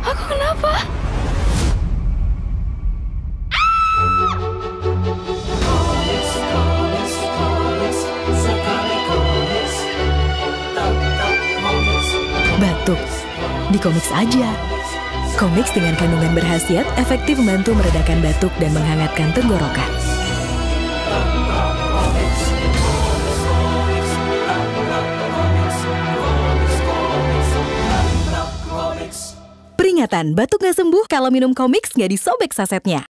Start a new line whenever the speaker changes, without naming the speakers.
Aku kenapa?
Batuk. Di Komix aja. Komix dengan kandungan berkhasiat efektif membantu meredakan batuk dan menghangatkan tenggorokan. Peringatan, batuk nggak sembuh kalau minum Komix nggak disobek sasetnya.